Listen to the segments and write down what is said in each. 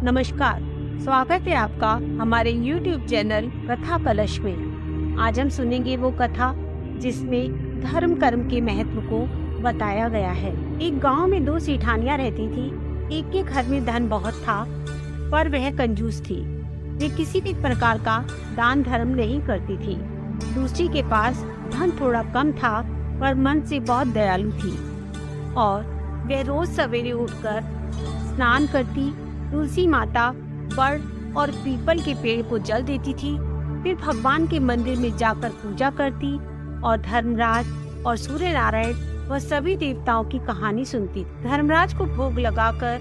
नमस्कार, स्वागत है आपका हमारे YouTube चैनल कथा कलश में। आज हम सुनेंगे वो कथा जिसमें धर्म कर्म के महत्व को बताया गया है। एक गांव में दो सेठानियां रहती थी। एक के घर में धन बहुत था, पर वह कंजूस थी। वे किसी भी प्रकार का दान धर्म नहीं करती थी। दूसरी के पास धन थोड़ा कम था, पर मन से बहुत दयालु थी और वह रोज सवेरे उठकर स्नान करती, तुलसी माता, बड़ और पीपल के पेड़ को जल देती थी। फिर भगवान के मंदिर में जाकर पूजा करती और धर्मराज और सूर्य नारायण व सभी देवताओं की कहानी सुनती। धर्मराज को भोग लगाकर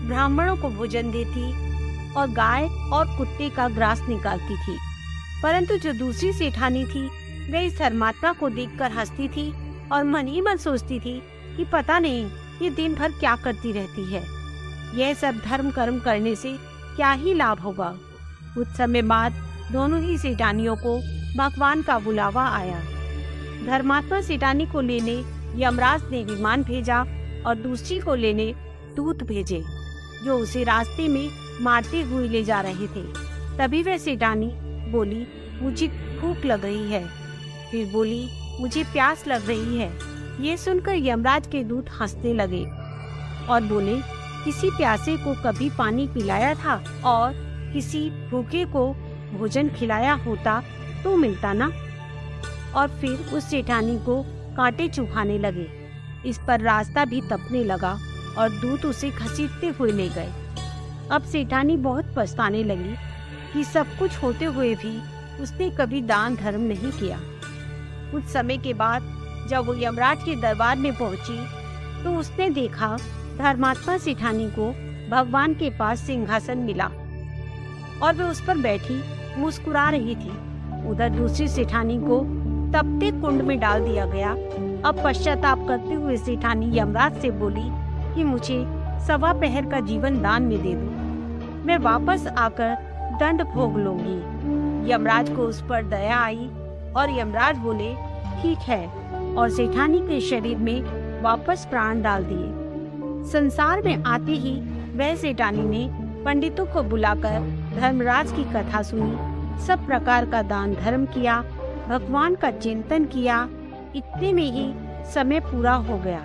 ब्राह्मणों को भोजन देती और गाय और कुत्ते का ग्रास निकालती थी। परंतु जो दूसरी सेठानी थी, वह इस धर्मात्मा को देखकर हंसती थी और मन ही मन सोचती थी कि पता नहीं ये दिन भर क्या करती रहती है। यह सब धर्म कर्म करने से क्या ही लाभ होगा। कुछ समय बाद दोनों ही सेठानियों को भगवान का बुलावा आया। धर्मात्मा सेठानी को लेने यमराज ने विमान भेजा और दूसरी को लेने दूत भेजे, जो उसे रास्ते में मारते हुए ले जा रहे थे। तभी वह सेठानी बोली, मुझे भूख लग रही है। फिर बोली, मुझे प्यास लग रही है। ये सुनकर यमराज के दूत हंसने लगे और बोले, किसी प्यासे को कभी पानी पिलाया था और किसी भूखे को भोजन खिलाया होता तो मिलता ना। और फिर उस सेठानी को कांटे चुभाने लगे। इस पर रास्ता भी तपने लगा और दूत उसे घसीटते हुए ले गए। अब सेठानी बहुत पछताने लगी कि सब कुछ होते हुए भी उसने कभी दान धर्म नहीं किया। कुछ समय के बाद जब वो यमराज के दरबार में पहुंची तो उसने देखा धर्मात्मा सेठानी को भगवान के पास सिंहासन मिला और वे उस पर बैठी मुस्कुरा रही थी। उधर दूसरी सेठानी को तपते कुंड में डाल दिया गया। अब पश्चाताप करते हुए सेठानी यमराज से बोली कि मुझे 1.25 पहर का जीवन दान में दे दो, मैं वापस आकर दंड भोग लूंगी। यमराज को उस पर दया आई और यमराज बोले, ठीक है, और सेठानी के शरीर में वापस प्राण डाल दिए। संसार में आते ही वह सेठानी ने पंडितों को बुलाकर धर्मराज की कथा सुनी, सब प्रकार का दान धर्म किया, भगवान का चिंतन किया। इतने में ही समय पूरा हो गया।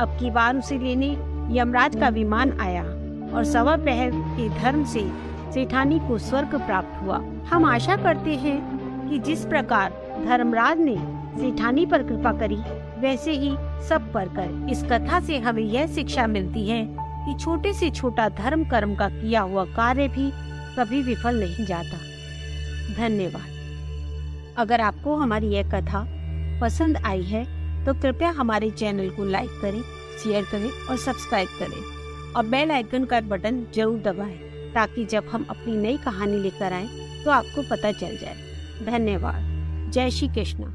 अब की बार उसे लेने यमराज का विमान आया और 1.25 पहर के धर्म से सेठानी को स्वर्ग प्राप्त हुआ। हम आशा करते हैं कि जिस प्रकार धर्मराज ने सेठानी पर कृपा करी, वैसे ही सब पर कर। इस कथा से हमें यह शिक्षा मिलती है कि छोटे से छोटा धर्म कर्म का किया हुआ कार्य भी कभी विफल नहीं जाता। धन्यवाद। अगर आपको हमारी यह कथा पसंद आई है तो कृपया हमारे चैनल को लाइक करें, शेयर करें और सब्सक्राइब करें और बेल आइकन का बटन जरूर दबाएं, ताकि जब हम अपनी नई कहानी लेकर आएं तो आपको पता चल जाए। धन्यवाद। जय श्री कृष्ण।